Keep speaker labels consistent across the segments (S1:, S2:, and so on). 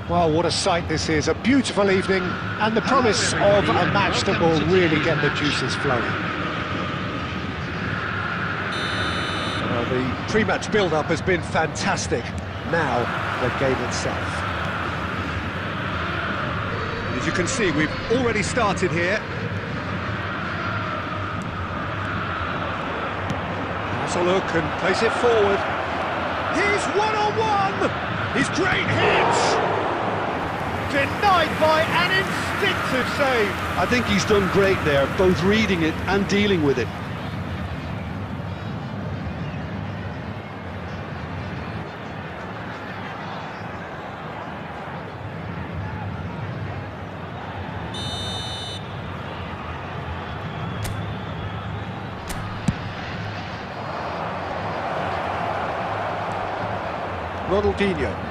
S1: Well, what a sight this is, a beautiful evening and the promise of a match that will really get the juices flowing. Well, the pre-match build-up has been fantastic. Now, the game itself. As you can see, we've already started here. Has a look and plays it forward. He's one-on-one! He's great hits! Denied by an instinctive save.
S2: I think he's done great there, both reading it and dealing with it.
S1: Ronaldinho.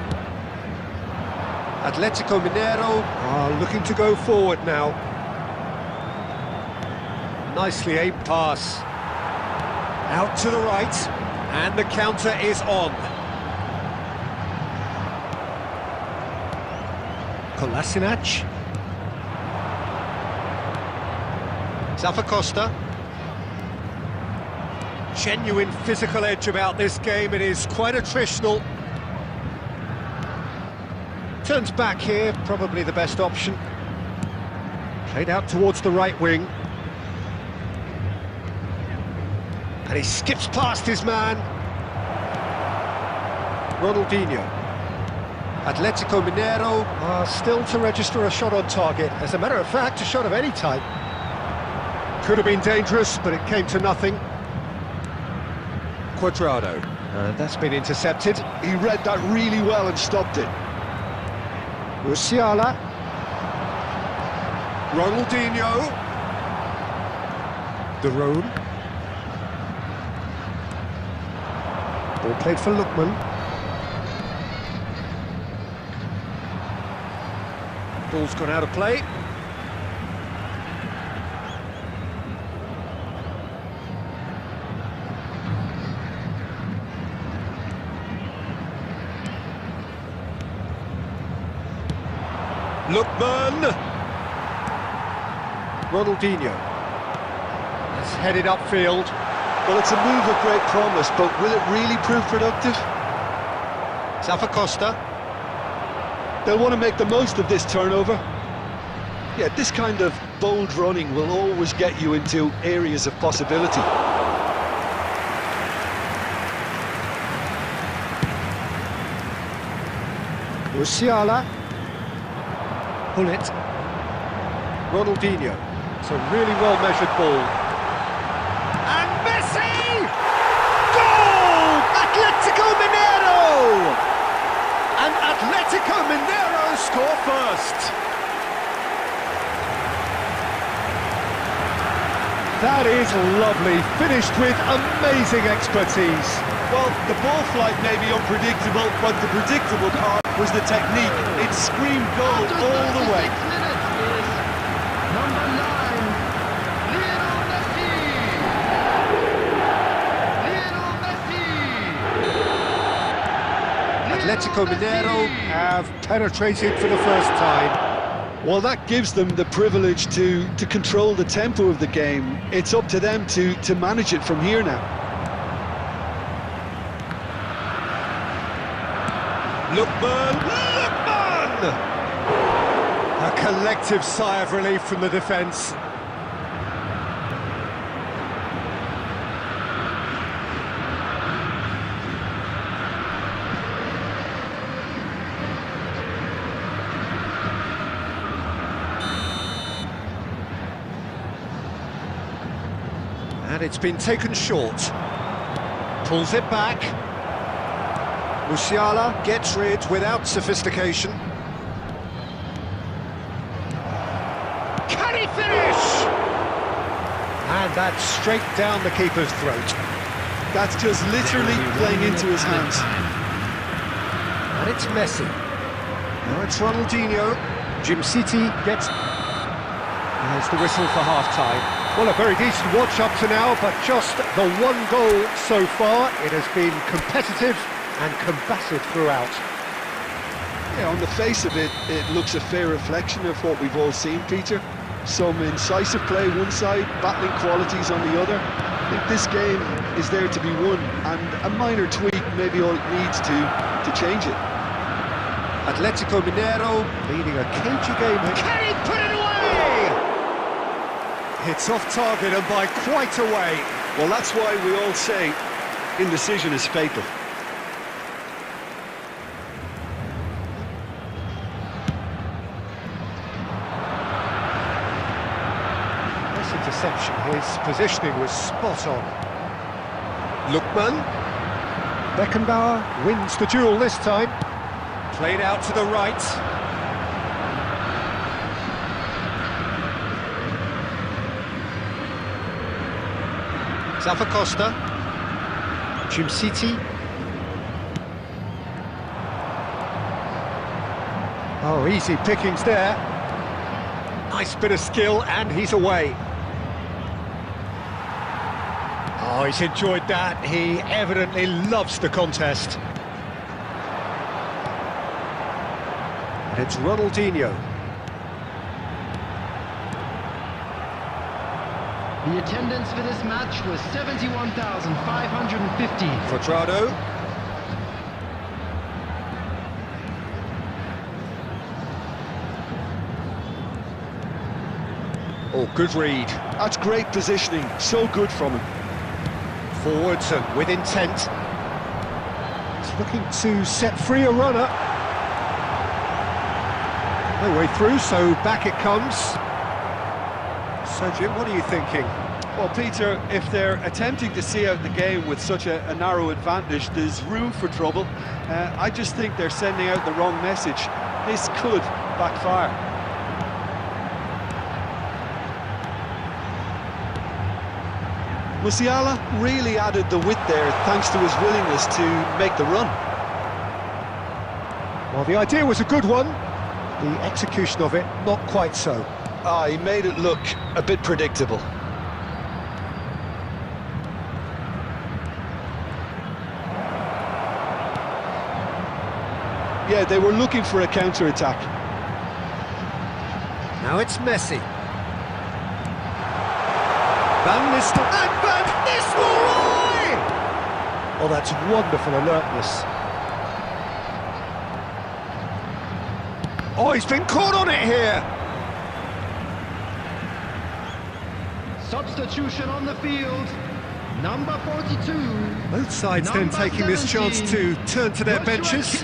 S1: Atletico Mineiro are looking to go forward now. Nicely aimed pass. Out to the right, and the counter is on. Kolasinac. Zappacosta. Genuine physical edge about this game. It is quite attritional. Turns back here, probably the best option. Played out towards the right wing. And he skips past his man. Ronaldinho. Atletico Mineiro are still to register a shot on target. As a matter of fact, a shot of any type. Could have been dangerous, but it came to nothing. Cuadrado. That's been intercepted.
S2: He read that really well and stopped it.
S1: Musiala. Ronaldinho. De Roon. Ball played for Lookman. Ball's gone out of play. Lookman! Ronaldinho has headed upfield.
S2: Well, it's a move of great promise, but will it really prove productive?
S1: Zappacosta.
S2: They'll want to make the most of this turnover. Yeah, this kind of bold running will always get you into areas of possibility.
S1: Musiala. Pull it. Ronaldinho. It's a really well-measured ball. And Messi! Goal! Atletico Mineiro! And Atletico Mineiro score first. That is lovely, finished with amazing expertise.
S2: Well, the ball flight may be unpredictable, but the predictable part was the technique. It screamed goal all the way.
S3: Number 9, Lionel Messi. Lionel Messi.
S1: Atletico Mineiro have penetrated for the first time.
S2: Well, that gives them the privilege to control the tempo of the game. It's up to them to manage it from here now.
S1: Lookman! Lookman! A collective sigh of relief from the defence. And it's been taken short. Pulls it back. Musiala gets rid without sophistication. Can he finish? And that's straight down the keeper's throat.
S2: That's just literally playing into his hands.
S1: And it's Messi. Now it's Ronaldinho. Jim City gets... There's the whistle for half-time. Well, a very decent watch up to now, but just the one goal so far. It has been competitive and combative throughout.
S2: Yeah, on the face of it, it looks a fair reflection of what we've all seen, Peter. Some incisive play one side, battling qualities on the other. I think this game is there to be won, and a minor tweak maybe all it needs to change it.
S1: Atletico Mineiro leading a cagey game. Can he put it away? It's off target and by quite a way.
S2: Well, that's why we all say indecision is fatal.
S1: Nice interception. His positioning was spot on. Lookman. Beckenbauer wins the duel this time. Played out to the right. Costa. Jim City. Oh, easy pickings there. Nice bit of skill, and he's away. Oh, he's enjoyed that. He evidently loves the contest. And it's Ronaldinho.
S3: The attendance for this match was 71,550.
S1: Quadrado. Oh, good read.
S2: That's great positioning, so good from him.
S1: Forwards and with intent. He's looking to set free a runner. No way through, so back it comes. So, Jim, what are you thinking?
S2: Well, Peter, if they're attempting to see out the game with such a narrow advantage, there's room for trouble. I just think they're sending out the wrong message. This could backfire. Musiala really added the width there thanks to his willingness to make the run.
S1: Well, the idea was a good one. The execution of it, not quite so.
S2: He made it look a bit predictable. Yeah, they were looking for a counter-attack.
S1: Now it's Messi. Van Nistelrooy! Oh, that's wonderful alertness. Oh, he's been caught on it here!
S3: Substitution on the field. Number 42.
S1: Both sides then taking this chance to turn to their benches.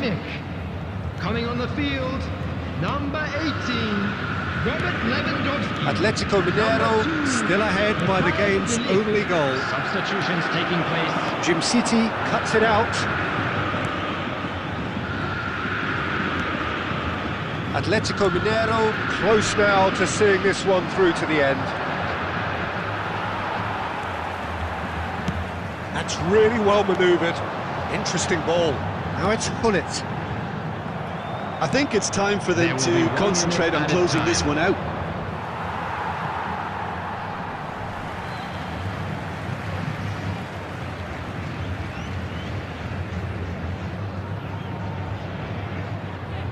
S3: Coming on the field, number 18. Robert Lewandowski.
S1: Atletico Mineiro still ahead by the game's only goal.
S3: Substitutions taking place.
S1: Jim City cuts it out. Atletico Mineiro close now to seeing this one through to the end. That's really well manoeuvred. Interesting ball. Now it's Hullet.
S2: I think it's time for them to concentrate on closing this one out.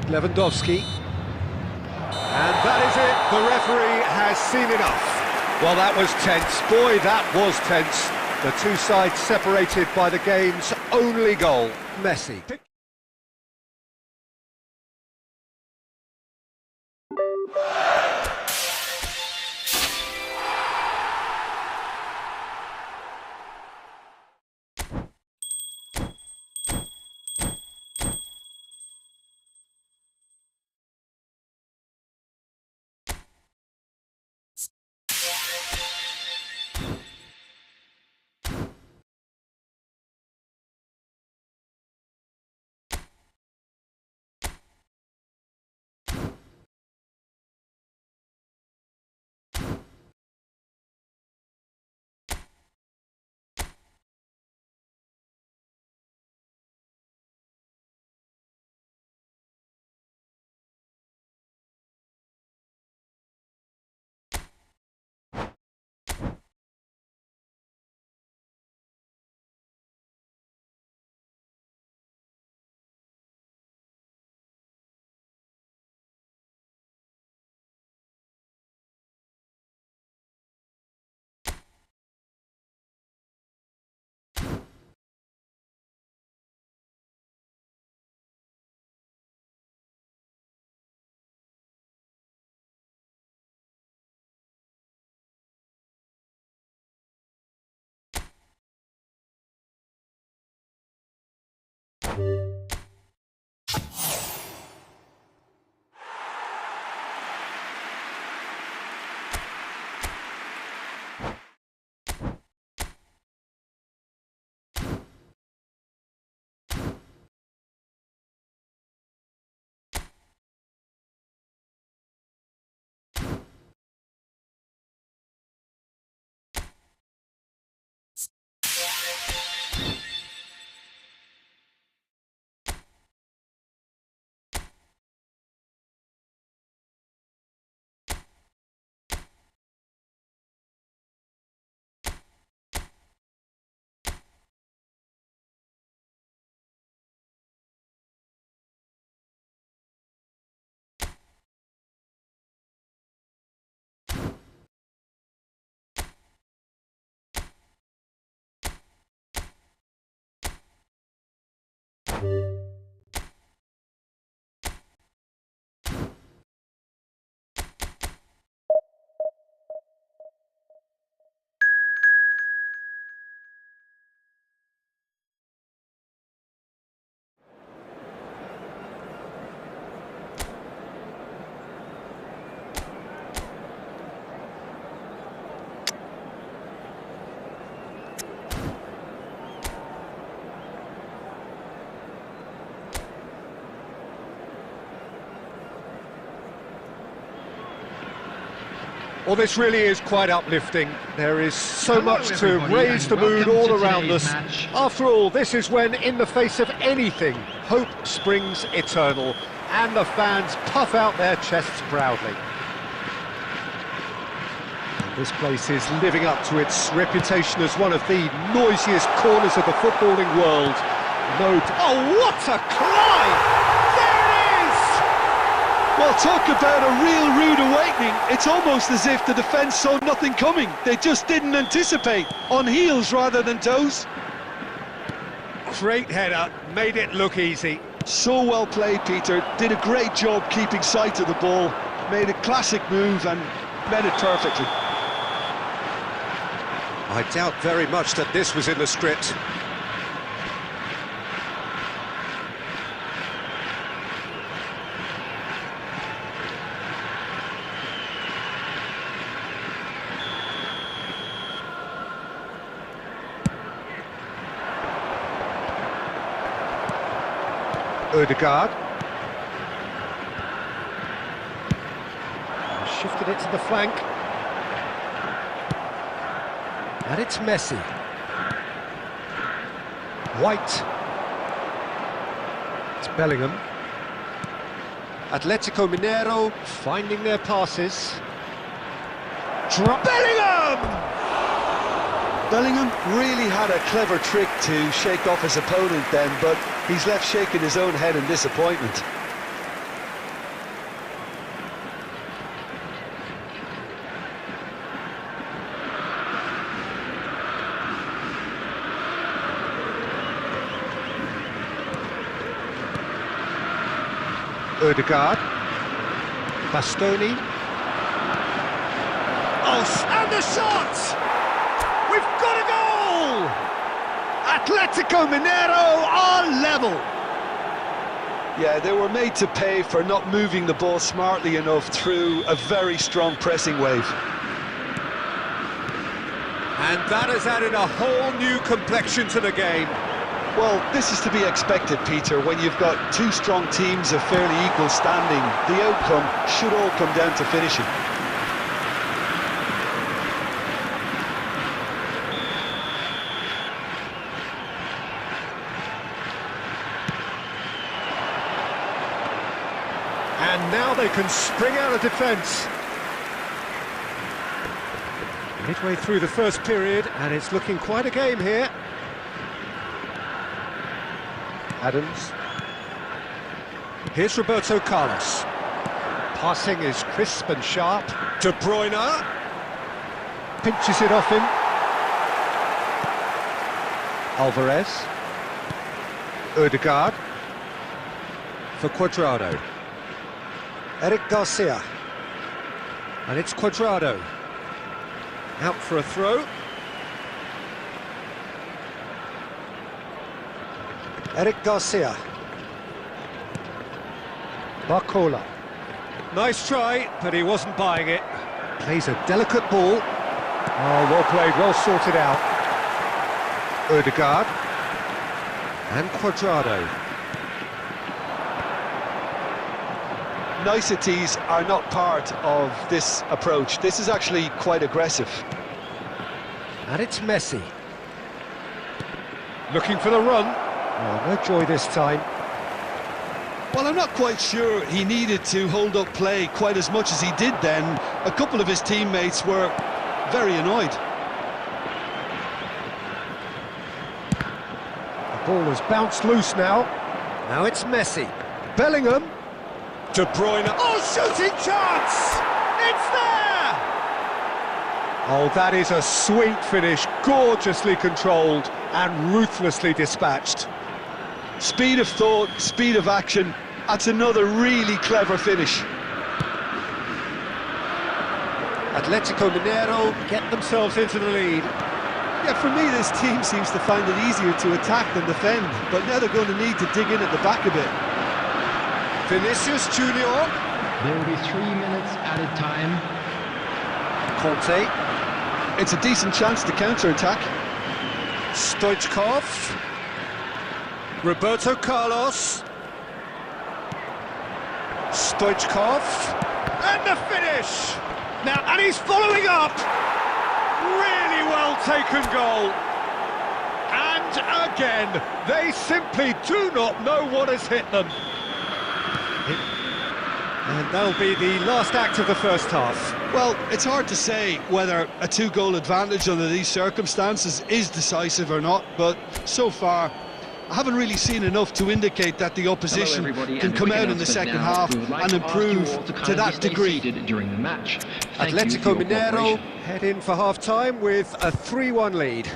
S1: Lewandowski. And that is it. The referee has seen enough. Well, that was tense. Boy, that was tense. The two sides separated by the game's only goal. Messi. Well, this really is quite uplifting. There is so
S3: Hello,
S1: much to
S3: everybody,
S1: raise the
S3: and
S1: mood
S3: welcome
S1: all
S3: to
S1: around
S3: today's
S1: us.
S3: match.
S1: After all, this is when, in the face of anything, hope springs eternal, and the fans puff out their chests proudly. And this place is living up to its reputation as one of the noisiest corners of the footballing world. Oh, what a climb!
S2: Well, talk about a real rude awakening. It's almost as if the defence saw nothing coming. They just didn't anticipate. On heels rather than toes.
S1: Great header, made it look easy.
S2: So well played, Peter. Did a great job keeping sight of the ball. Made a classic move and met it perfectly.
S1: I doubt very much that this was in the script. Odegaard. Shifted it to the flank. And it's Messi. White. It's Bellingham. Atletico Mineiro finding their passes. Bellingham!
S2: Bellingham really had a clever trick to shake off his opponent then, but he's left shaking his own head in disappointment.
S1: Odegaard. Bastoni. Oh, and the shot! We've got a goal! Atletico Mineiro are level.
S2: Yeah, they were made to pay for not moving the ball smartly enough through a very strong pressing wave.
S1: And that has added a whole new complexion to the game.
S2: Well, this is to be expected, Peter. When you've got two strong teams of fairly equal standing, the outcome should all come down to finishing.
S1: And now they can spring out of defence. Midway through the first period, and it's looking quite a game here. Adams. Here's Roberto Carlos. Passing is crisp and sharp. De Bruyne. Pinches it off him. Alvarez. Odegaard. For Cuadrado. Eric Garcia. And it's Cuadrado. Out for a throw. Eric Garcia. Barcola. Nice try, but he wasn't buying it. Plays a delicate ball. Oh, well played, well sorted out. Odegaard. And Cuadrado.
S2: Niceties are not part of this approach. This is actually quite aggressive.
S1: And it's Messi. Looking for the run. Oh, no joy this time.
S2: Well, I'm not quite sure he needed to hold up play quite as much as he did then. A couple of his teammates were very annoyed.
S1: The ball has bounced loose now. Now it's Messi. Bellingham. De Bruyne. Oh, shooting chance! It's there! Oh, that is a sweet finish, gorgeously controlled and ruthlessly dispatched.
S2: Speed of thought, speed of action. That's another really clever finish.
S1: Atletico Mineiro get themselves into the lead.
S2: Yeah, for me, this team seems to find it easier to attack than defend, but now they're going to need to dig in at the back a bit.
S1: Vinicius Junior.
S3: There will be 3 minutes added time.
S1: Conte.
S2: It's a decent chance to counter-attack.
S1: Stoichkov. Roberto Carlos. Stoichkov. And the finish! Now, and he's following up! Really well taken goal. And again, they simply do not know what has hit them. And that'll be the last act of the first half.
S2: Well, it's hard to say whether a two-goal advantage under these circumstances is decisive or not, but so far I haven't really seen enough to indicate that the opposition can come out in the second half and improve to that degree.
S3: During the match.
S1: Atletico Mineiro head in for half-time with a 3-1 lead.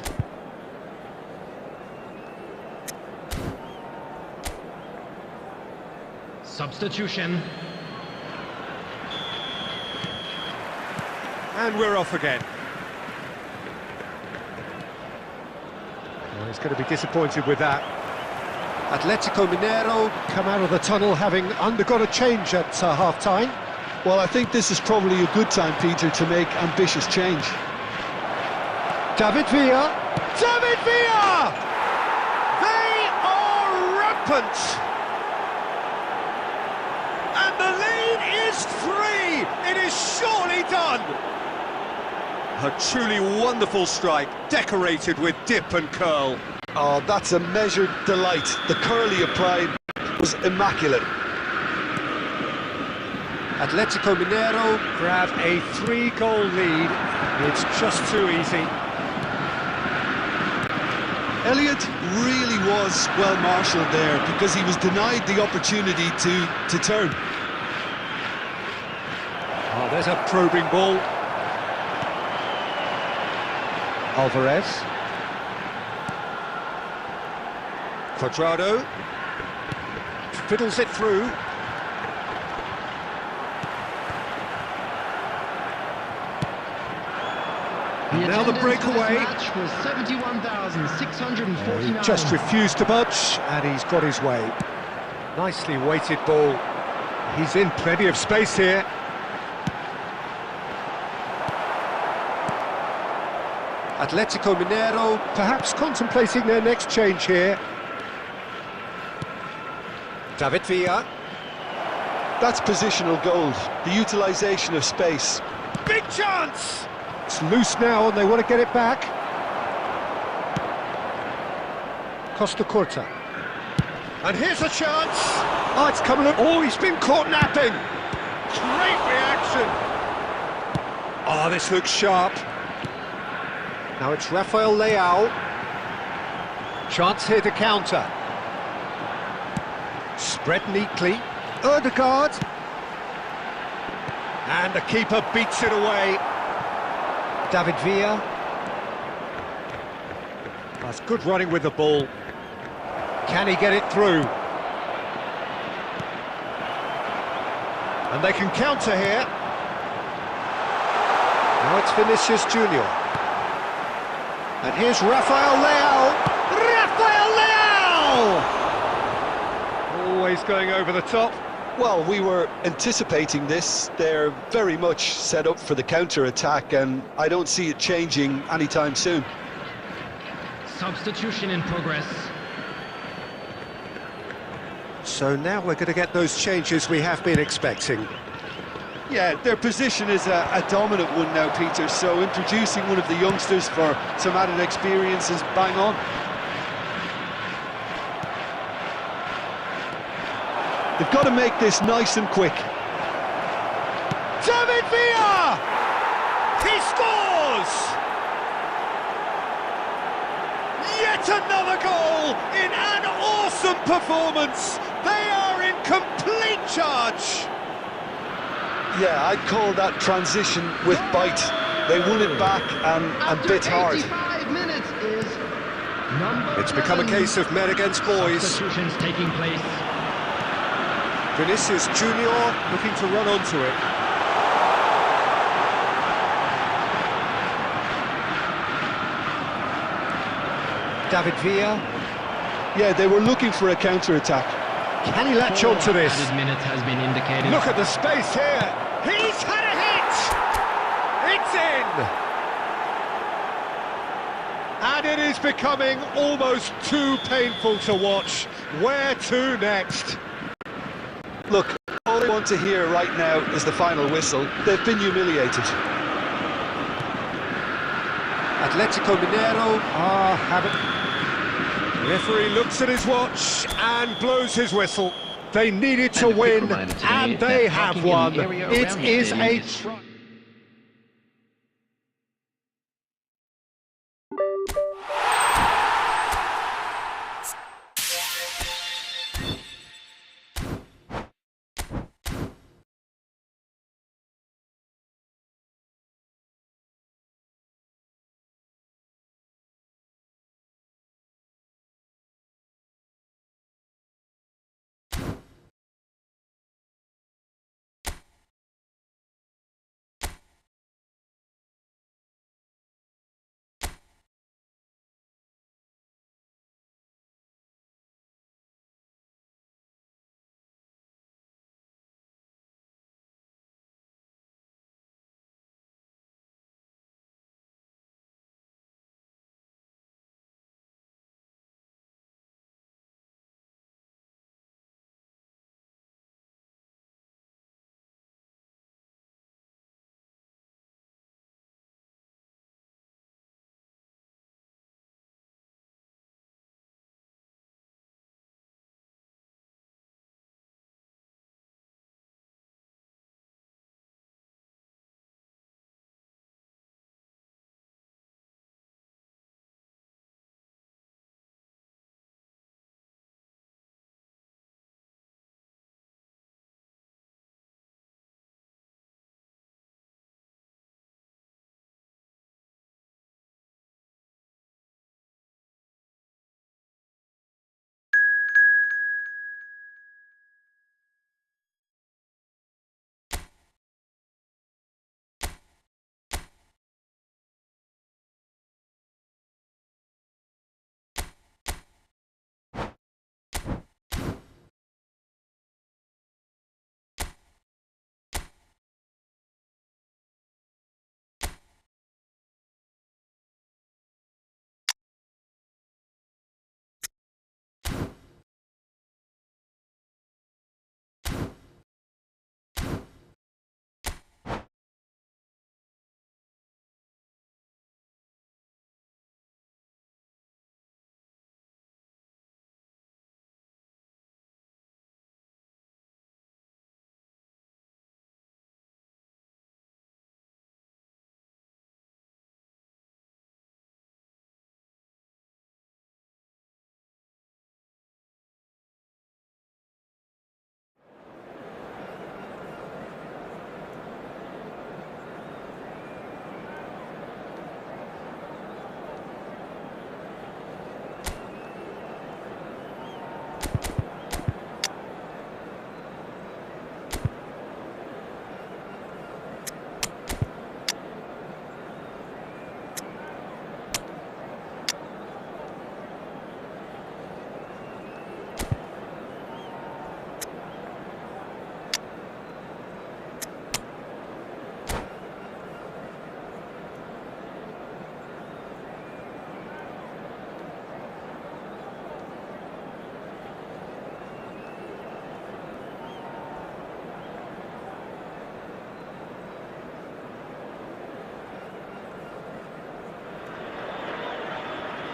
S3: Substitution.
S1: And we're off again. Well, he's going to be disappointed with that. Atletico Mineiro come out of the tunnel having undergone a change at half-time.
S2: Well, I think this is probably a good time, Peter, to make ambitious change.
S1: David Villa! David Villa! They are rampant! And the lead is 3! It is surely done! A truly wonderful strike, decorated with dip and curl.
S2: Oh, that's a measured delight. The curl he applied was immaculate.
S1: Atletico Mineiro grab a 3-goal lead. It's just too easy.
S2: Elliott really was well marshalled there because he was denied the opportunity to turn.
S1: Oh, there's a probing ball. Alvarez. Quadrado. Fiddles it through. Now the breakaway.
S3: Match was 71,649.
S1: He just refused to budge, and he's got his way. Nicely weighted ball. He's in plenty of space here. Atletico Mineiro perhaps contemplating their next change here. David Villa.
S2: That's positional gold, the utilisation of space.
S1: Big chance! It's loose now and they want to get it back. Costa Curta. And here's a chance! Oh, it's coming up. Oh, he's been caught napping! Great reaction! Oh, this looks sharp. Now it's Rafael Leao. Chance here to counter. Spread neatly. Ødegaard. And the keeper beats it away. David Villa. That's good running with the ball. Can he get it through? And they can counter here. Now it's Vinicius Junior. And here's Rafael Leao. Rafael Leao! Always going over the top.
S2: Well, we were anticipating this. They're very much set up for the counter-attack, and I don't see it changing anytime soon.
S3: Substitution in progress.
S1: So now we're going to get those changes we have been expecting.
S2: Yeah, their position is a dominant one now, Peter, so introducing one of the youngsters for some added experience is bang on. They've got to make this nice and quick.
S1: David Villa! He scores! Yet another goal in an awesome performance. They are in complete charge.
S2: Yeah, I'd call that transition with bite. They won it back and bit hard.
S3: 85 minutes is number
S1: It's become a
S3: 11.
S1: case of men against boys.
S3: Substitutions taking place.
S1: Vinicius Junior looking to run onto it. David Villa.
S3: Yeah, they were looking for a counter-attack.
S1: Can he latch on to this?
S3: Added minutes has been indicated.
S1: Look at the space here. He's had a hit. It's in. And it is becoming almost too painful to watch. Where to next?
S2: Look, all want to hear right now is the final whistle. They've been humiliated.
S1: Atletico Mineiro have it. The referee looks at his watch and blows his whistle. They needed to win, and they have won. It is a try.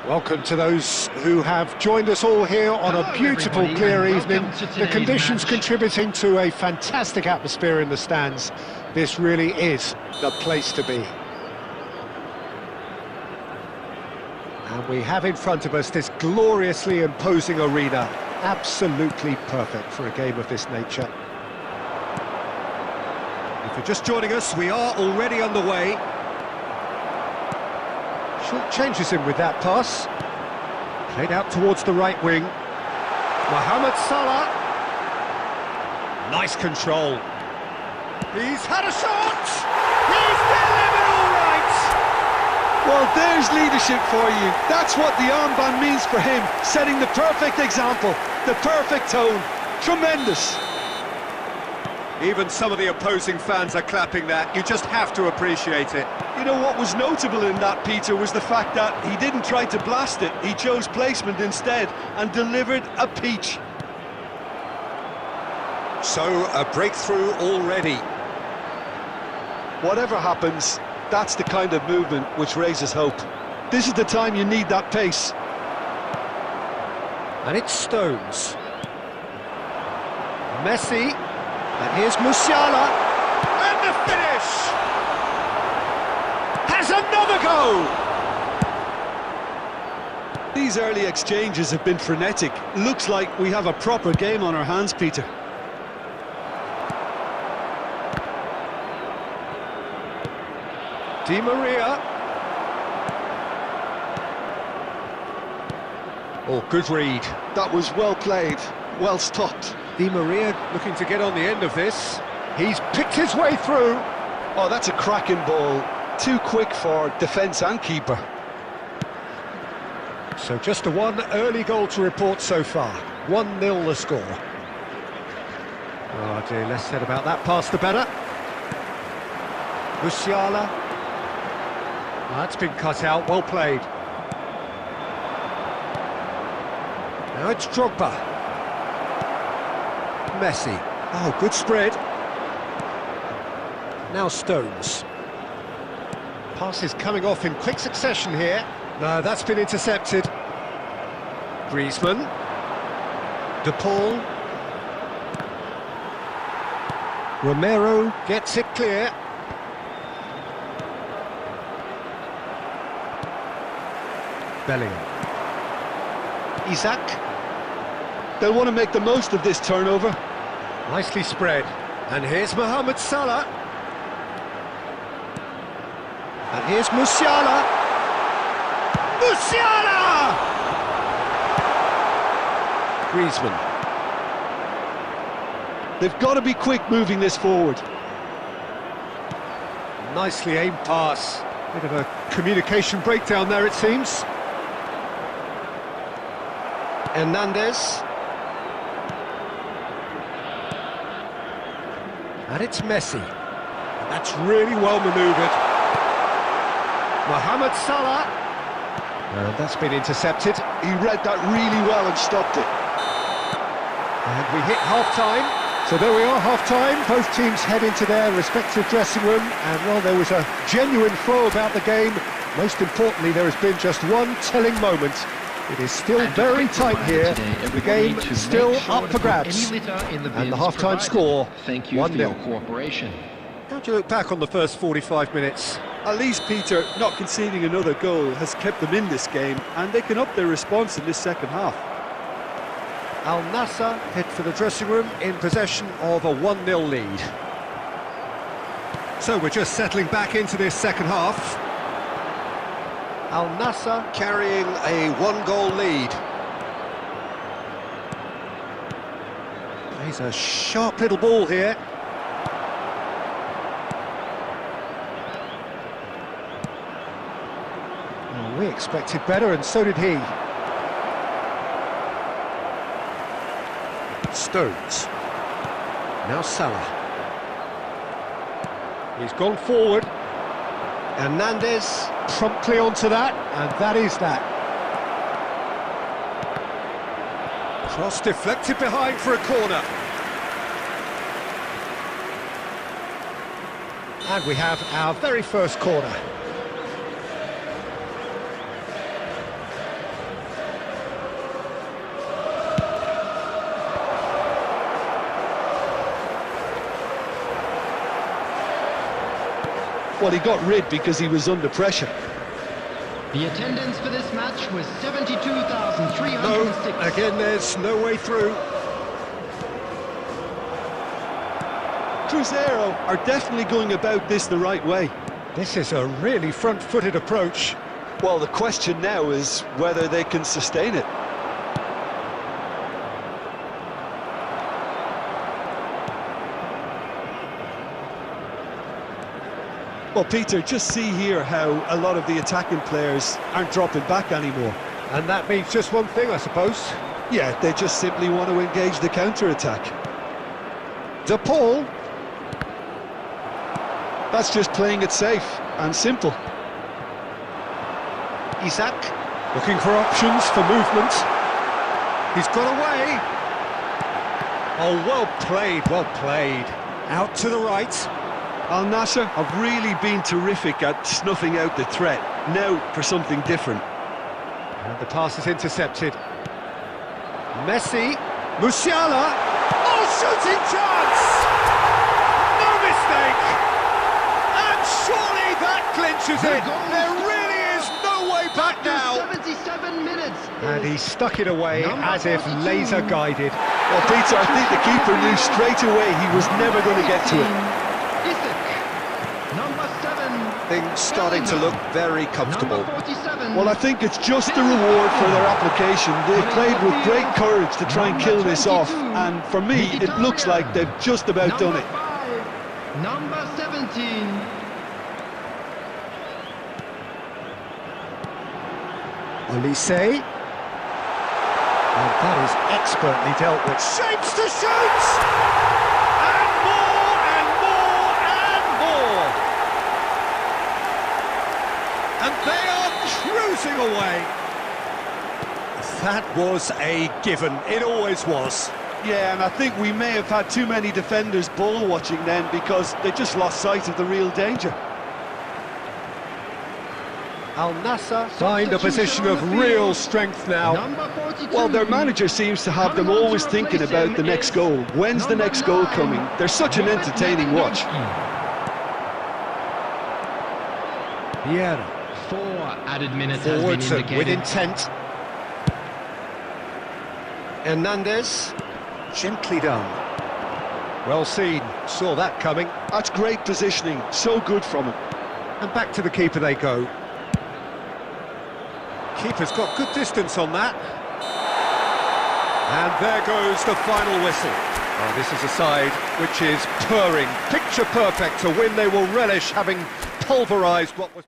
S1: Welcome to those who have joined us all here on a beautiful, clear evening. The conditions contributing to a fantastic atmosphere in the stands. This really is the place to be. And we have in front of us this gloriously imposing arena. Absolutely perfect for a game of this nature. If you're just joining us, we are already underway. Short changes in with that pass. Played out towards the right wing. Mohamed Salah. Nice control. He's had a shot! He's delivered all right!
S2: Well, there's leadership for you. That's what the armband means for him, setting the perfect example, the perfect tone. Tremendous.
S1: Even some of the opposing fans are clapping that. You just have to appreciate it.
S2: You know what was notable in that, Peter, was the fact that he didn't try to blast it. He chose placement instead and delivered a peach.
S1: So, a breakthrough already.
S2: Whatever happens, that's the kind of movement which raises hope. This is the time you need that pace.
S1: And it's Stones. Messi. And here's Musiala. And the finish! Has another go!
S2: These early exchanges have been frenetic. Looks like we have a proper game on our hands, Peter.
S1: Di Maria. Oh, good read.
S2: That was well played, well stopped.
S1: Di Maria looking to get on the end of this. He's picked his way through.
S2: Oh, that's a cracking ball. Too quick for defence and keeper.
S1: So just a one early goal to report so far. 1-0 the score. Oh dear, less said about that pass the better. Musiala. Oh, that's been cut out, well played. Now it's Drogba. Messi. Oh, good spread. Now Stones. Passes coming off in quick succession here. No, that's been intercepted. Griezmann. De Paul. Romero gets it clear. Bellingham. Isaac.
S2: They'll want to make the most of this turnover.
S1: Nicely spread. And here's Mohamed Salah. And here's Musiala. Musiala! Griezmann.
S2: They've got to be quick moving this forward.
S1: Nicely aimed pass. Bit of a communication breakdown there, it seems. Hernandez. And it's Messi. And that's really well manoeuvred. Mohamed Salah. And that's been intercepted.
S2: He read that really well and stopped it.
S1: And we hit half-time. So there we are, half-time. Both teams head into their respective dressing room. And, well, there was a genuine flow about the game. Most importantly, there has been just one telling moment. It is still very tight here. The game still up for grabs. And the half-time score, 1-0. How do you look back on the first 45 minutes?
S2: At least, Peter, not conceding another goal has kept them in this game, and they can up their response in this second half.
S1: Al Nassr head for the dressing room in possession of a 1-0 lead. So we're just settling back into this second half. Al Nassr carrying a 1-goal lead. He's a sharp little ball here. Well, we expected better, and so did he. Stones. Now Salah. He's gone forward. Hernandez promptly onto that, and that is that. Cross deflected behind for a corner. And we have our very first corner.
S2: Well, he got rid because he was under pressure.
S3: The attendance for this match was 72,306.
S1: No, again, there's no way through.
S2: Cruzeiro are definitely going about this the right way.
S1: This is a really front-footed approach.
S2: Well, the question now is whether they can sustain it. Well, Peter, just see here how a lot of the attacking players aren't dropping back anymore.
S1: And that means just one thing, I suppose.
S2: Yeah, they just simply want to engage the counter-attack.
S1: De Paul.
S2: That's just playing it safe and simple.
S1: Isaac, looking for options for movement. He's got away. Oh, well played, well played. Out to the right.
S2: Al Nassr have really been terrific at snuffing out the threat. Now for something different.
S1: And the pass is intercepted. Messi, Musiala. Oh, shooting chance! No mistake! And surely that clinches it. There really is no way back now.
S3: 77 minutes.
S1: And he stuck it away as if
S3: 42.
S1: laser guided.
S2: Well, Peter, I think the keeper knew straight away he was never going to get to it.
S3: Number 7.
S4: Things starting to look very comfortable.
S3: Number 47.
S2: Well, I think it's just the reward for their application. They've played with great courage to try and kill this off, and for me, it looks like they've just about done it.
S3: Number 17.
S1: Olise. And that is expertly dealt with. Shapes to shoot! And more, and more, and more! And they are cruising away. That was a given. It always was.
S2: Yeah, and I think we may have had too many defenders ball watching then because they just lost sight of the real danger.
S1: Al Nassr find a position of real strength now.
S3: Number 42.
S2: Well, their manager seems to have them always thinking about the next goal. When's the next goal coming? They're such an entertaining watch.
S1: Vieira.
S3: 4 added minutes has been
S1: Forwards
S3: indicated.
S1: with intent. Hernandez. Gently done. Well seen. Saw that coming.
S2: That's great positioning. So good from him.
S1: And back to the keeper they go. Keeper's got good distance on that. And there goes the final whistle. Oh, this is a side which is purring, picture perfect, a win they will relish, having pulverised what was...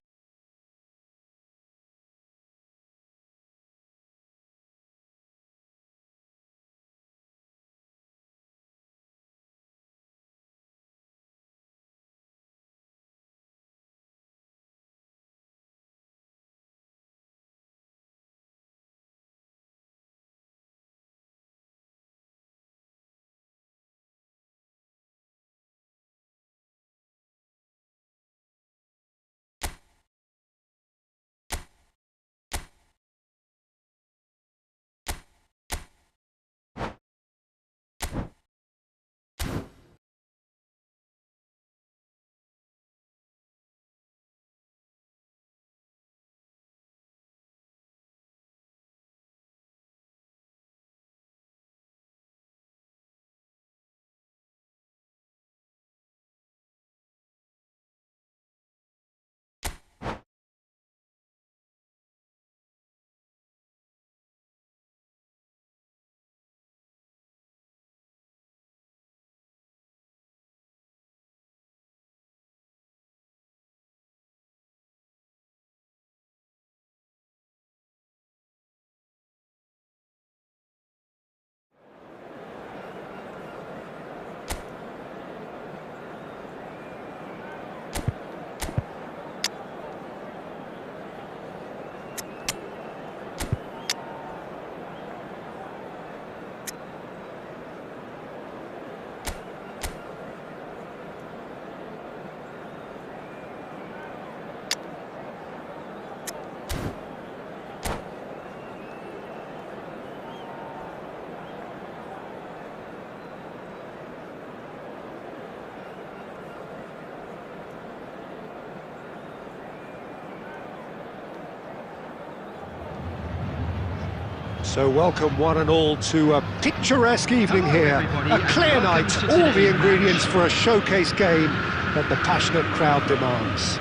S1: So welcome one and all to a picturesque evening here. A clear night, all the ingredients for a showcase game that the passionate crowd demands.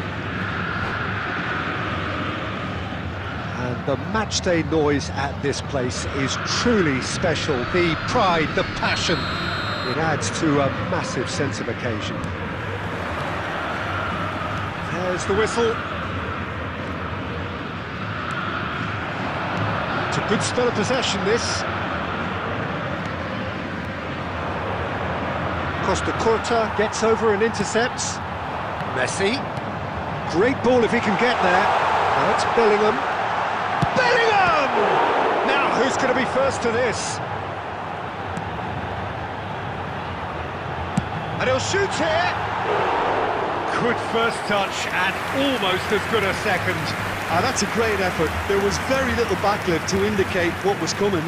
S1: And the matchday noise at this place is truly special. The pride, the passion, it adds to a massive sense of occasion. There's the whistle. It's a good spell of possession, this. Costa Curta gets over and intercepts. Messi. Great ball if he can get there. Now it's Bellingham. Bellingham! Now, who's going to be first to this? And he'll shoot here. Good first touch and almost as good a second.
S2: That's a great effort. There was very little backlift to indicate what was coming.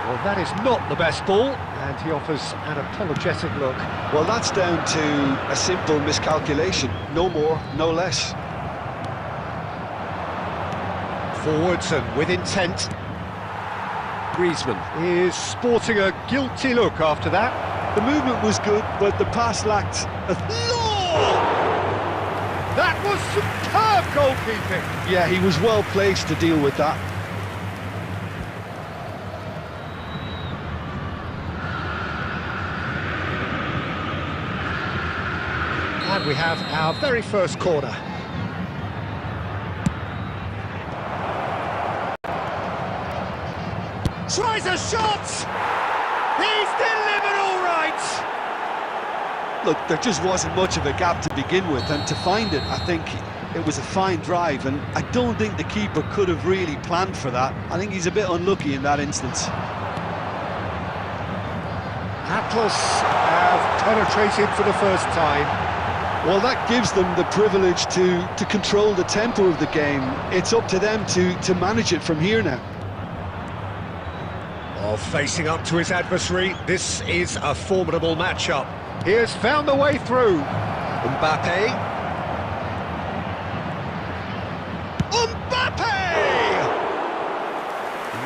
S1: Well, that is not the best ball, and he offers an apologetic look.
S2: Well, that's down to a simple miscalculation. No more, no less.
S1: Forwards and with intent. Griezmann is sporting a guilty look after that.
S2: The movement was good, but the pass lacked a...
S1: That was superb goalkeeping!
S2: Yeah, he was well placed to deal with that.
S1: And we have our very first corner. Tries a shot! He's delivered all right!
S2: Look, there just wasn't much of a gap to begin with, and to find it, I think it was a fine drive, and I don't think the keeper could have really planned for that. I think he's a bit unlucky in that instance.
S1: Atlas have penetrated for the first time.
S2: Well, that gives them the privilege to control the tempo of the game. It's up to them to manage it from here now.
S1: Oh, facing up to his adversary, this is a formidable matchup. He has found the way through. Mbappe. Mbappe!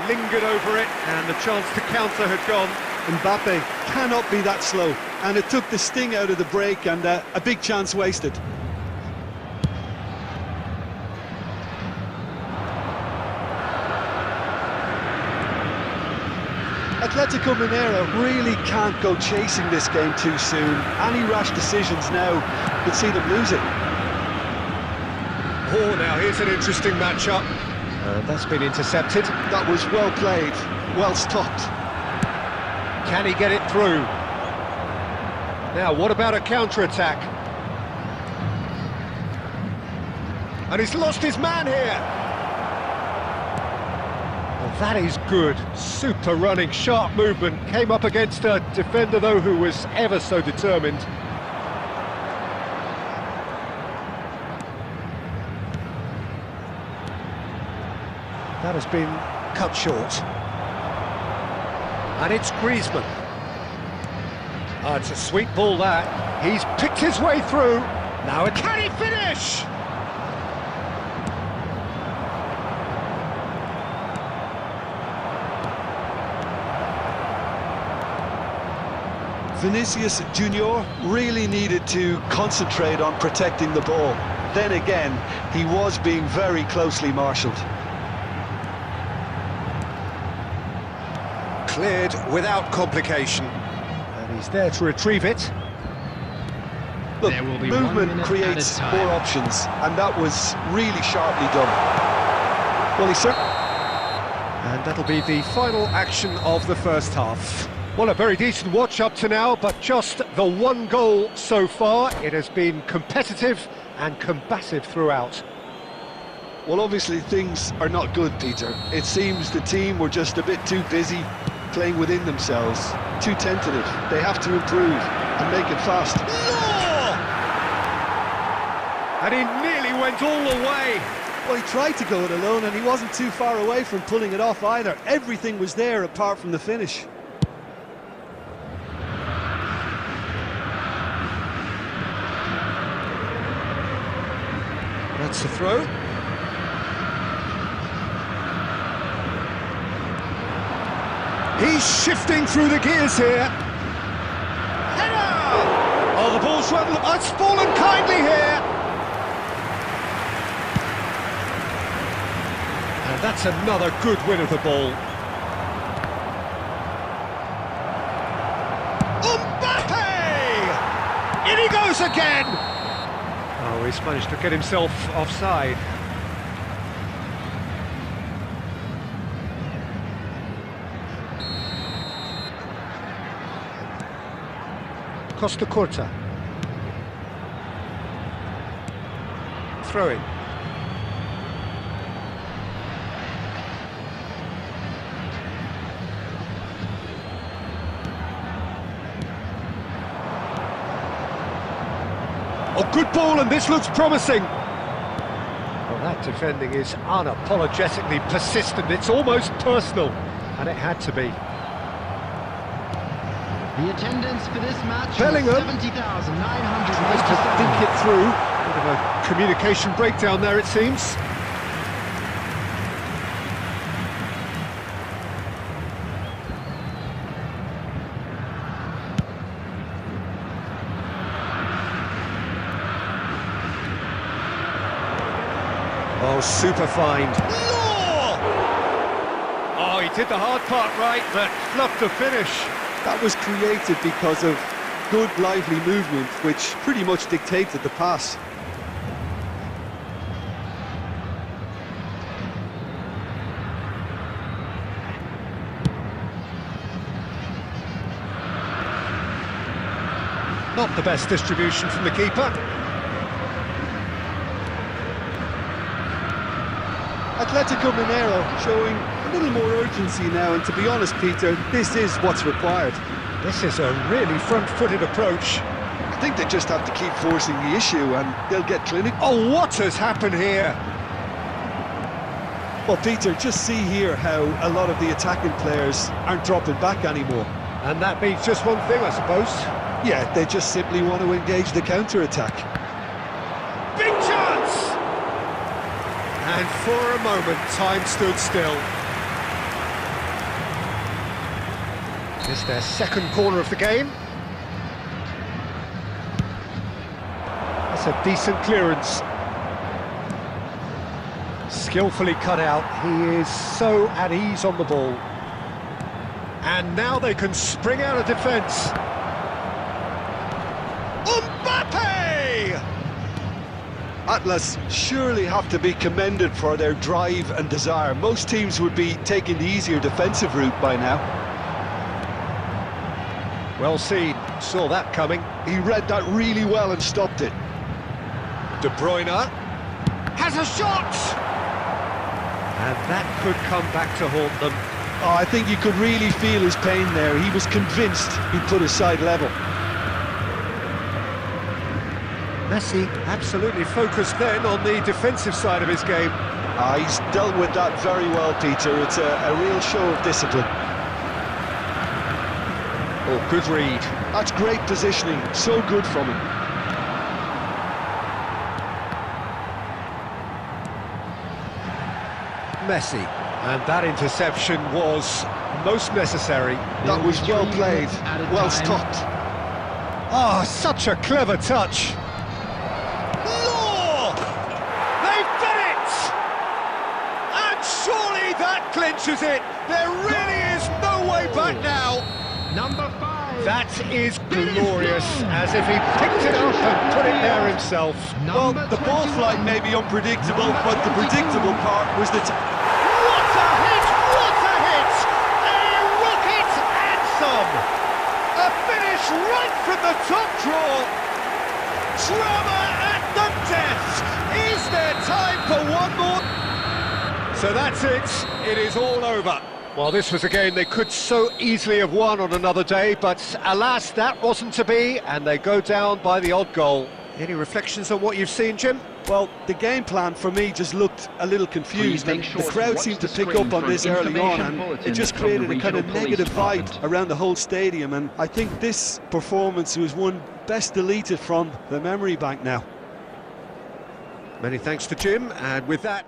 S1: Lingered over it, and the chance to counter had gone.
S2: Mbappe cannot be that slow, and it took the sting out of the break, and a big chance wasted. Atletico Mineiro really can't go chasing this game too soon. Any rash decisions now could see them lose it.
S1: Oh, now here's an interesting matchup. And that's been intercepted.
S2: That was well played, well stopped.
S1: Can he get it through? Now, what about a counter-attack? And he's lost his man here. Well, that is good. Super running, sharp movement. Came up against a defender, though, who was ever so determined. That has been cut short. And it's Griezmann. Oh, it's a sweet ball, that. He's picked his way through. Now, can he finish?
S2: Vinicius Junior really needed to concentrate on protecting the ball. Then again, he was being very closely marshalled.
S1: Cleared without complication. And he's there to retrieve it.
S2: Look,
S3: There will be 1
S2: movement
S3: minute
S2: creates
S3: at a time.
S2: more options, and that was really sharply done. Well, he certainly...
S1: And that'll be the final action of the first half. Well, a very decent watch up to now, but just the one goal so far. It has been competitive and combative throughout.
S2: Well, obviously things are not good, Peter. It seems the team were just a bit too busy playing within themselves, too tentative. They have to improve and make it fast.
S1: And he nearly went all the way.
S2: Well, he tried to go it alone, and he wasn't too far away from pulling it off either. Everything was there apart from the finish.
S1: That's the throw. He's shifting through the gears here. Header! Oh, the ball's run. It's fallen kindly here. And that's another good win of the ball. Mbappe! In he goes again. Oh, he's managed to get himself offside. Costa Curta. Throw in. Oh, good ball, and this looks promising. Well, that defending is unapologetically persistent. It's almost personal, and it had to be.
S3: The attendance for this match
S1: Bellingham
S3: was 70,987.
S1: tries to think it through. Bit of a communication breakdown there, it seems. Oh, super find. Oh, he did the hard part right, but fluffed the finish.
S2: That was created because of good, lively movement, which pretty much dictated the pass.
S1: Not the best distribution from the keeper.
S2: Atletico Mineiro showing a little more urgency now, and to be honest, Peter, this is what's required.
S1: This is a really front-footed approach.
S2: I think they just have to keep forcing the issue and they'll get clinical.
S1: Oh, what has happened here?
S2: Well, Peter, just see here how a lot of the attacking players aren't dropping back anymore.
S1: And that means just one thing, I suppose.
S2: Yeah, they just simply want to engage the counter-attack.
S1: Big chance! And for a moment, time stood still. It's their second corner of the game. That's a decent clearance. Skillfully cut out. He is so at ease on the ball. And now they can spring out of defence. Mbappe!
S2: Atlas surely have to be commended for their drive and desire. Most teams would be taking the easier defensive route by now.
S1: Well seen, saw that coming.
S2: He read that really well and stopped it.
S1: De Bruyne has a shot! And that could come back to haunt them.
S2: Oh, I think you could really feel his pain there. He was convinced he'd put his side level.
S1: Messi absolutely focused then on the defensive side of his game.
S2: He's dealt with that very well, Peter. It's a real show of discipline.
S1: Oh, good read.
S2: That's great positioning. So good from him.
S1: Messi. And that interception was most necessary.
S2: That was well played, well stopped.
S1: Oh, such a clever touch. Law! They've done it! And surely that clinches it. There really is no way back now.
S3: Number 5.
S1: That is glorious, as if he picked it up and put it there himself.
S2: Well, the ball flight may be unpredictable, but the predictable part was the...
S1: What a hit! What a hit! A rocket and some! A finish right from the top draw! Drama at the death! Is there time for one more? So that's it. It is all over. Well, this was a game they could so easily have won on another day, but alas, that wasn't to be, and they go down by the odd goal. Any reflections on what you've seen, Jim?
S2: Well, the game plan for me just looked a little confused, and the crowd seemed to pick up on this early on, and it just created a kind of negative vibe around the whole stadium, and I think this performance was one best deleted from the memory bank now.
S1: Many thanks to Jim, and with that...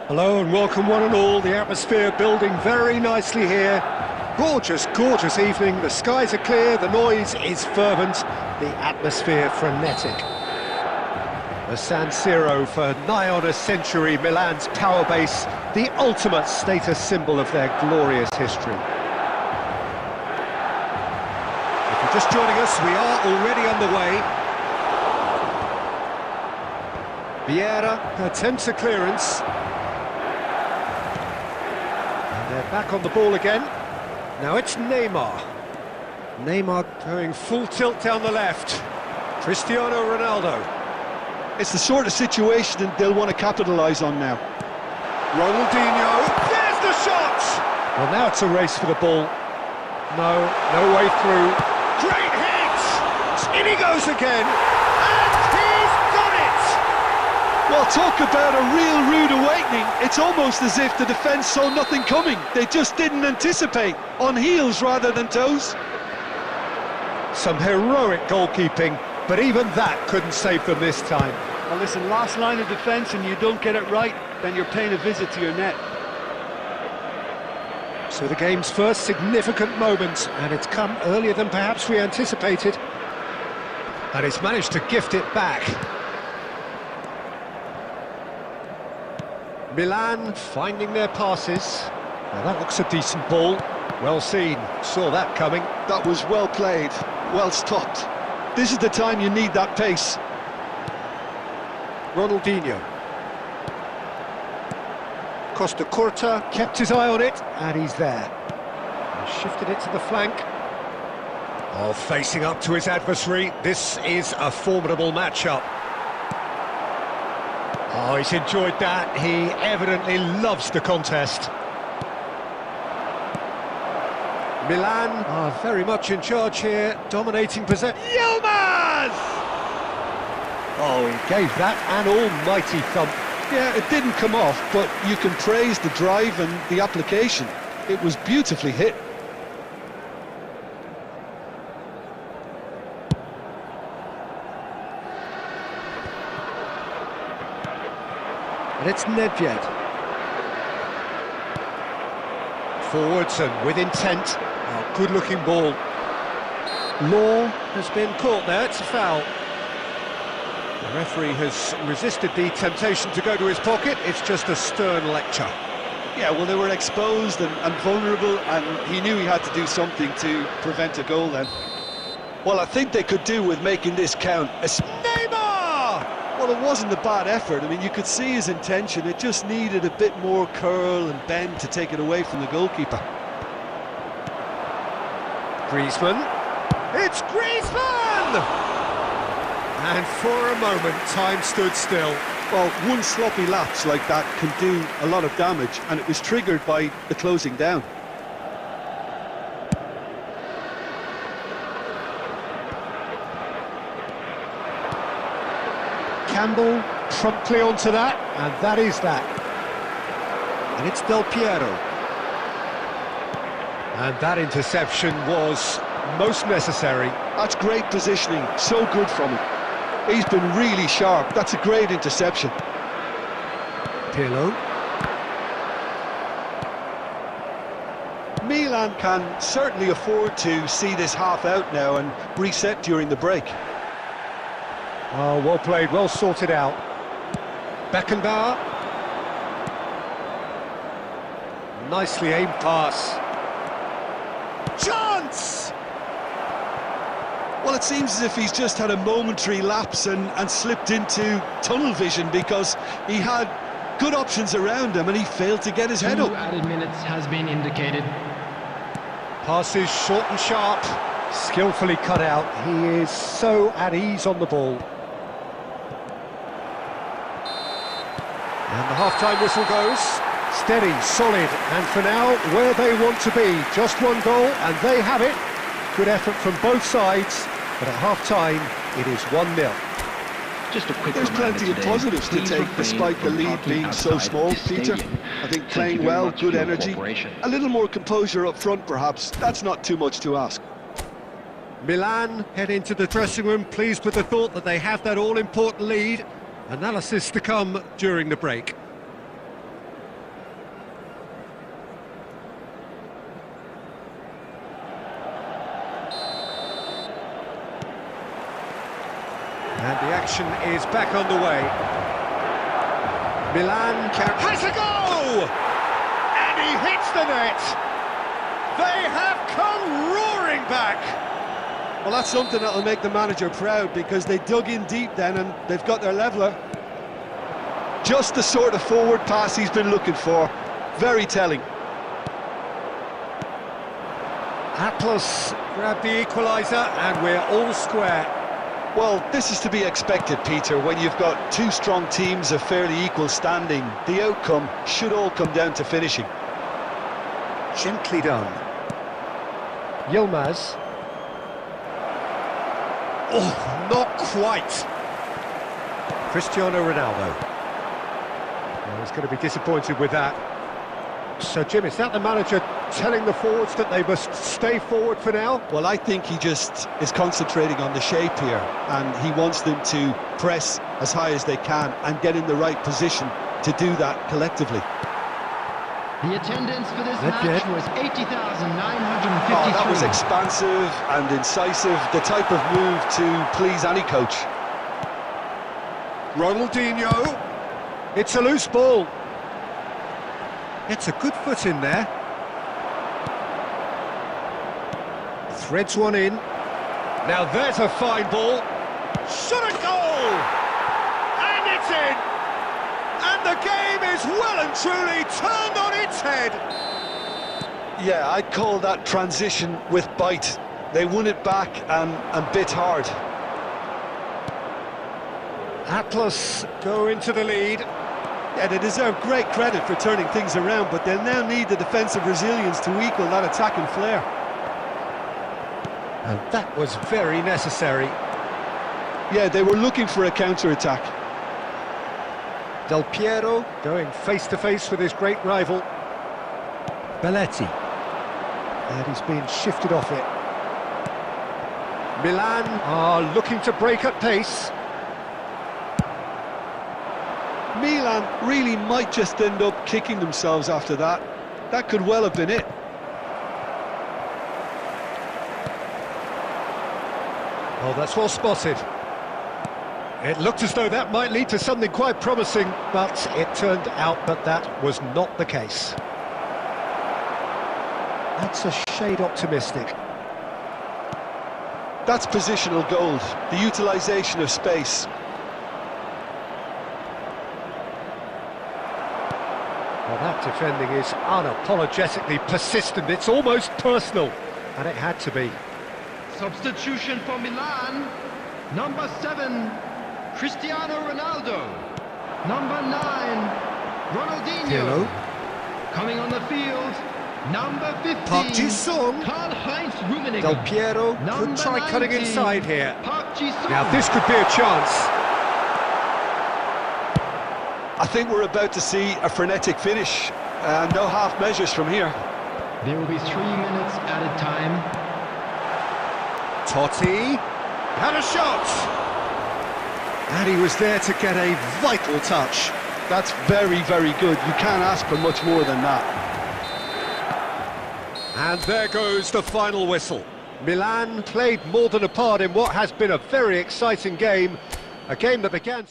S1: Hello and welcome one and all. The atmosphere building very nicely here. Gorgeous, gorgeous evening. The skies are clear, the noise is fervent, the atmosphere frenetic. The San Siro for nigh on a century, Milan's power base, the ultimate status symbol of their glorious history. If you're just joining us, we are already underway. Vieira attempts a clearance. They're back on the ball again. Now it's Neymar. Neymar going full tilt down the left. Cristiano Ronaldo.
S2: It's the sort of situation they'll want to capitalise on now.
S1: Ronaldinho. There's the shot! Well, now it's a race for the ball. No way through. Great hit! In he goes again. And he's done it!
S2: Well, talk about a real rude awakening. It's almost as if the defence saw nothing coming. They just didn't anticipate. On heels rather than toes.
S1: Some heroic goalkeeping, but even that couldn't save them this time.
S5: Well, listen, last line of defence and you don't get it right, then you're paying a visit to your net.
S1: So the game's first significant moment, and it's come earlier than perhaps we anticipated. And it's managed to gift it back. Milan finding their passes. Now that looks a decent ball. Well seen, saw that coming.
S2: That was well played, well stopped. This is the time you need that pace.
S1: Ronaldinho. Costa Curta kept his eye on it, and he's there. He shifted it to the flank. Oh, facing up to his adversary. This is a formidable matchup. Oh, he's enjoyed that. He evidently loves the contest. Milan are very much in charge here, dominating possession. Yilmaz! Oh, he gave that an almighty thump.
S2: Yeah, it didn't come off, but you can praise the drive and the application. It was beautifully hit.
S1: And it's Nedved. Forwards and with intent. Oh, good-looking ball. Law has been caught there, it's a foul. The referee has resisted the temptation to go to his pocket. It's just a stern lecture.
S2: Yeah, well, they were exposed and vulnerable, and he knew he had to do something to prevent a goal then. Well, I think they could do with making this count.
S1: Neymar!
S2: Well, it wasn't a bad effort. I mean, you could see his intention. It just needed a bit more curl and bend to take it away from the goalkeeper.
S1: Griezmann. It's Griezmann! And for a moment, time stood still.
S2: Well, one sloppy lapse like that can do a lot of damage, and it was triggered by the closing down.
S1: Campbell promptly onto that, and that is that. And it's Del Piero. And that interception was most necessary.
S2: That's great positioning, so good from him. He's been really sharp. That's a great interception.
S1: Pirlo.
S2: Milan can certainly afford to see this half out now and reset during the break.
S1: Oh, well played, well sorted out. Beckenbauer. Nicely aimed pass. Chance!
S2: Well, it seems as if he's just had a momentary lapse and slipped into tunnel vision, because he had good options around him and he failed to get his head up.
S3: 2 added minutes has been indicated.
S1: Passes short and sharp, skillfully cut out. He is so at ease on the ball. And the half-time whistle goes. Steady, solid, and for now, where they want to be. Just one goal, and they have it. Good effort from both sides, but at half-time, it is 1-0.
S3: Just a quick
S2: There's
S3: reminder
S2: plenty of
S3: today,
S2: positives to
S3: please
S2: take
S3: refrain
S2: despite the
S3: from
S2: lead
S3: parking
S2: being so
S3: outside
S2: small,
S3: this
S2: Peter.
S3: stadium.
S2: I think
S3: Thank you
S2: playing
S3: very
S2: well,
S3: much
S2: good
S3: for your
S2: energy,
S3: cooperation.
S2: a little more composure up front perhaps. That's not too much to ask.
S1: Milan head into the dressing room, pleased with the thought that they have that all-important lead. Analysis to come during the break. And the action is back on the way. Milan has a goal! And he hits the net! They have come roaring back!
S2: Well, that's something that'll make the manager proud, because they dug in deep then and they've got their leveller. Just the sort of forward pass he's been looking for. Very telling.
S1: Atlas grabbed the equaliser and we're all square.
S2: Well, this is to be expected, Peter. When you've got two strong teams of fairly equal standing, the outcome should all come down to finishing.
S1: Gently done. Yilmaz. Oh, not quite. Cristiano Ronaldo. Well, he's going to be disappointed with that. So, Jim, is that the manager telling the forwards that they must stay forward for now?
S2: Well, I think he just is concentrating on the shape here, and he wants them to press as high as they can and get in the right position to do that collectively.
S3: The attendance for this
S1: That's
S3: match
S1: it.
S3: was 80,953.
S2: Oh, that was expansive and incisive, the type of move to please any coach.
S1: Ronaldinho. It's a loose ball. It's a good foot in there. Threads one in. Now there's a fine ball. Shot a goal! And it's in! And the game is well and truly turned on its head.
S2: Yeah, I'd call that transition with bite. They won it back and bit hard.
S1: Atlas go into the lead.
S2: Yeah, they deserve great credit for turning things around, but they'll now need the defensive resilience to equal that attacking flair.
S1: And that was very necessary.
S2: Yeah, they were looking for a counter-attack.
S1: Del Piero going face-to-face with his great rival. Belletti. And he's being shifted off it. Milan are looking to break at pace.
S2: Milan really might just end up kicking themselves after that. That could well have been it.
S1: Oh, that's well spotted. It looked as though that might lead to something quite promising, but it turned out that that was not the case. That's a shade optimistic.
S2: That's positional gold, the utilisation of space.
S1: Well, that defending is unapologetically persistent. It's almost personal. And it had to be.
S3: Substitution for Milan. Number 7, Cristiano Ronaldo. Number 9, Ronaldinho.
S1: Pirlo.
S3: Coming on the field, number 15,
S1: Park Ji-sung.
S3: Karl-Heinz Rummenigge.
S1: Del Piero could
S3: Number
S1: try cutting
S3: 19,
S1: inside here.
S3: Park Ji-sung.
S1: Now this could be a chance.
S2: I think we're about to see a frenetic finish. No half measures from here.
S3: There will be 3 minutes added time.
S1: Totti had a shot. And he was there to get a vital touch.
S2: That's very, very good. You can't ask for much more than that.
S1: And there goes the final whistle. Milan played more than a part in what has been a very exciting game. A game that began...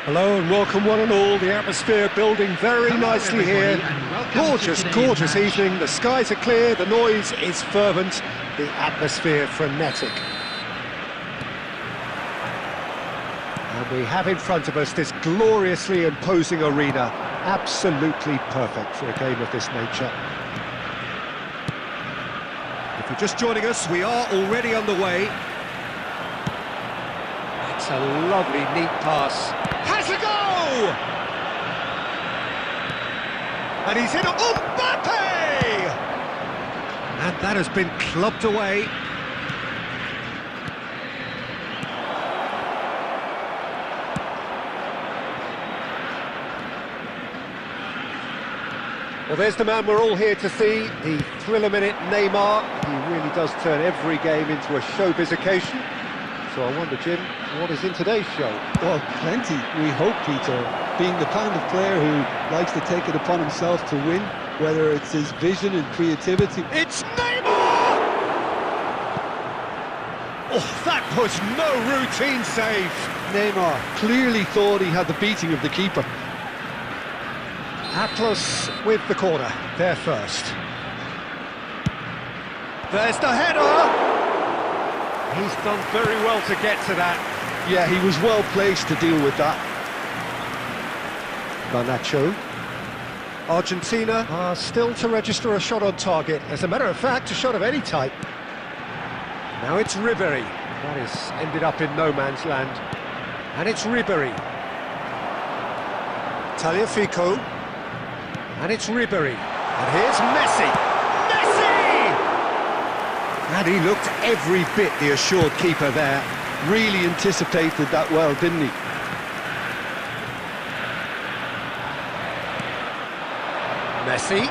S1: Hello and welcome one and all. The atmosphere building very nicely here. Gorgeous, gorgeous evening. The skies are clear, the noise is fervent, the atmosphere frenetic. And we have in front of us this gloriously imposing arena. Absolutely perfect for a game of this nature. If you're just joining us, we are already underway. It's a lovely, neat pass. Has a go! And he's in. Mbappe! And that has been clubbed away. Well, there's the man we're all here to see, the thriller-minute Neymar. He really does turn every game into a showbiz occasion. So I wonder, Jim, what is in today's show?
S2: Well, plenty, we hope, Peter. Being the kind of player who likes to take it upon himself to win, whether it's his vision and creativity.
S1: It's Neymar! Oh, that was no routine save.
S2: Neymar clearly thought he had the beating of the keeper.
S1: Atlas with the corner, there first. There's the header! He's done very well to get to that.
S2: Yeah, he was well placed to deal with that.
S1: Garnacho. Argentina are still to register a shot on target. As a matter of fact, a shot of any type. Now it's Ribery. That has ended up in no man's land. And it's Ribery. Tagliafico. And it's Ribery. And here's Messi. And he looked every bit the assured keeper there.
S2: Really anticipated that well, didn't he?
S1: Messi.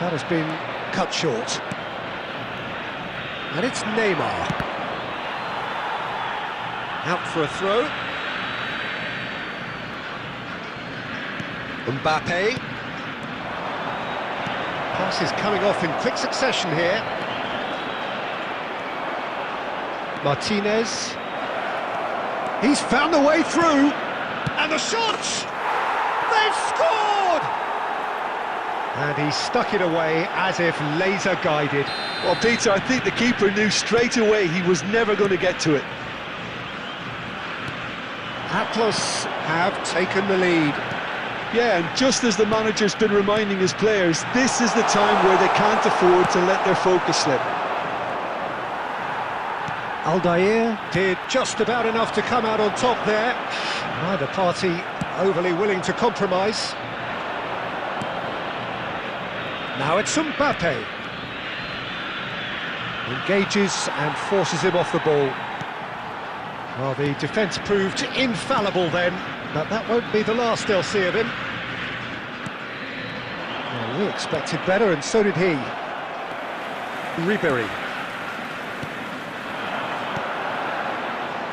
S1: That has been cut short. And it's Neymar. Out for a throw. Mbappe. Pass is coming off in quick succession here. Martinez. He's found a way through. And the shot! They've scored! And he stuck it away as if laser guided.
S2: Well, Peter, I think the keeper knew straight away he was never going to get to it.
S1: Atlas have taken the lead.
S2: Yeah, and just as the manager's been reminding his players, this is the time where they can't afford to let their focus slip.
S1: Aldair did just about enough to come out on top there. Neither party overly willing to compromise. Now it's Mbappe. Engages and forces him off the ball. Well, the defence proved infallible then, but that won't be the last they'll see of him. Well, we expected better, and so did he. Ribery.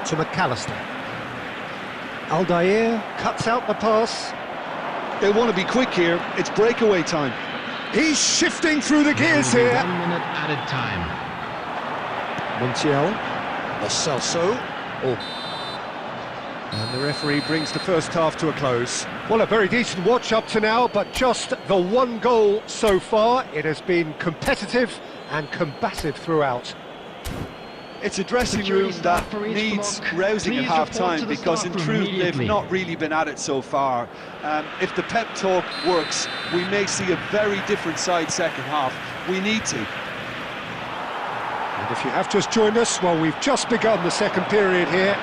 S1: To McAllister. Aldair cuts out the pass.
S2: They want to be quick here, it's breakaway time.
S1: He's shifting through the gears here.
S3: 1 minute added time.
S1: Montiel. Lo Celso. Oh. And the referee brings the first half to a close. Well, a very decent watch up to now, but just the one goal so far. It has been competitive and combative throughout.
S2: It's a dressing room that needs rousing at half-time because in truth they've not really been at it so far. If the pep talk works, we may see a very different side second half. We need to.
S1: And if you have just joined us, well, we've just begun the second period here.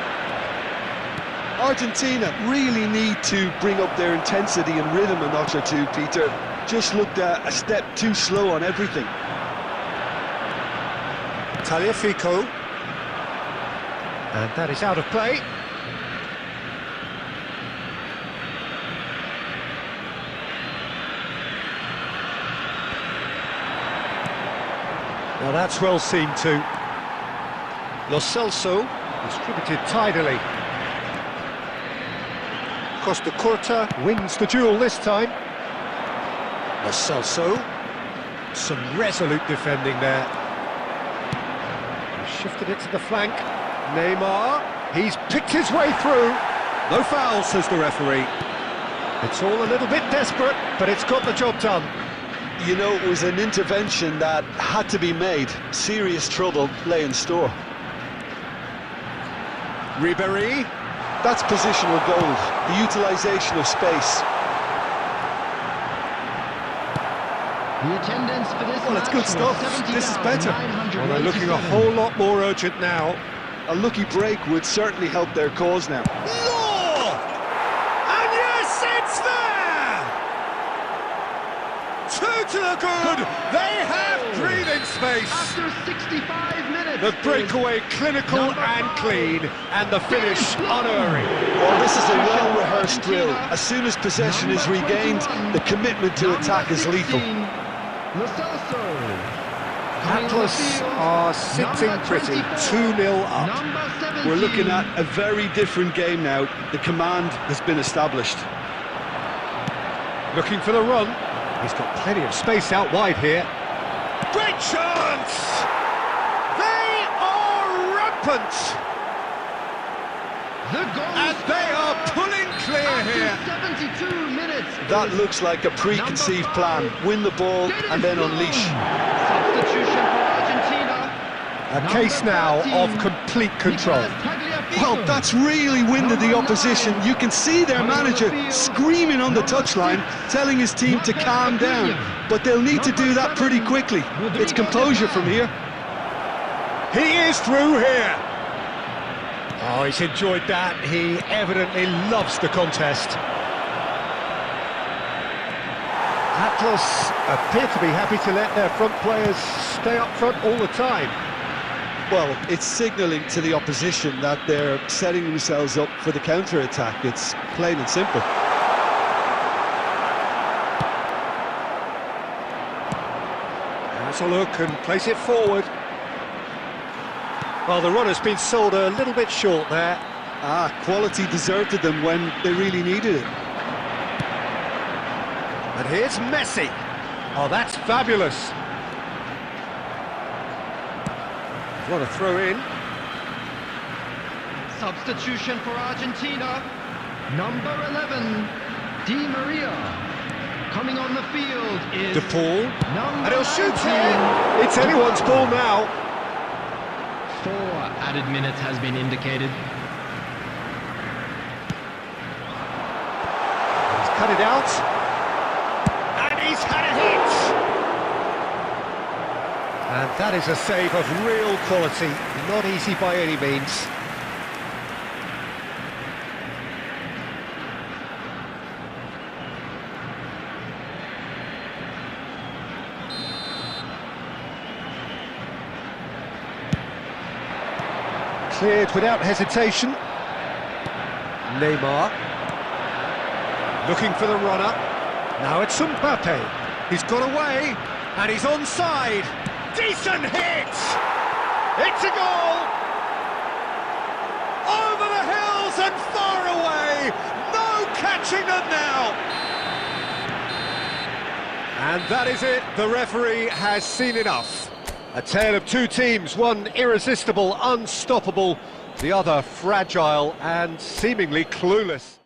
S2: Argentina really need to bring up their intensity and rhythm a notch or two, Peter. Just looked a step too slow on everything.
S1: Tagliafico. And that is out of play. Now that's well seen too. Lo Celso distributed tidily. Costa Curta wins the duel this time. Lo Celso. Some resolute defending there. He shifted it to the flank. Neymar, he's picked his way through. No foul, says the referee. It's all a little bit desperate, but it's got the job done.
S2: You know, it was an intervention that had to be made. Serious trouble lay in store.
S1: Ribéry.
S2: That's positional gold, the utilisation of space.
S3: The attendance for this
S2: Well, it's good stuff. This is better.
S1: Well, they're looking a whole lot more urgent now.
S2: A lucky break would certainly help their cause now.
S1: Law! And yes, it's there! Two to the good! They have breathing space!
S3: After 65 minutes.
S1: The breakaway clinical and clean, and the finish unerring.
S2: Well, this is a well-rehearsed drill. As soon as possession is regained, the commitment to attack is lethal.
S1: Atlas are sitting pretty, 2-0 up.
S2: We're looking at a very different game now. The command has been established.
S1: Looking for the run. He's got plenty of space out wide here. Great chance! They are rampant! And they are pulling clear here.
S3: 72 minutes.
S2: That looks like a preconceived plan. Win the ball and then unleash.
S3: Substitution for Argentina.
S1: A case now of complete control.
S2: Well, that's really winded the opposition. You can see their manager screaming on the touchline, telling his team to calm down. But they'll need to do that pretty quickly. It's composure from here.
S1: He is through here. Oh, he's enjoyed that. He evidently loves the contest. Atlas appear to be happy to let their front players stay up front all the time.
S2: Well, it's signalling to the opposition that they're setting themselves up for the counter-attack. It's plain and simple.
S1: Has a look and place it forward. Well, the run has been sold a little bit short there.
S2: Quality deserted them when they really needed it.
S1: And here's Messi. Oh, that's fabulous. What a throw in.
S3: Substitution for Argentina. Number 11, Di Maria. Coming on the field is
S1: De Paul. And he'll shoot
S3: 19.
S1: it. It's anyone's ball now.
S3: 4 added minutes has been indicated.
S1: He's cut it out. And he's had a hit. And that is a save of real quality. Not easy by any means. Cleared without hesitation. Neymar. Looking for the runner. Now it's Mbappe. He's got away, and he's onside. Decent hit! It's a goal! Over the hills and far away! No catching them now! And that is it. The referee has seen enough. A tale of two teams, one irresistible, unstoppable, the other fragile and seemingly clueless.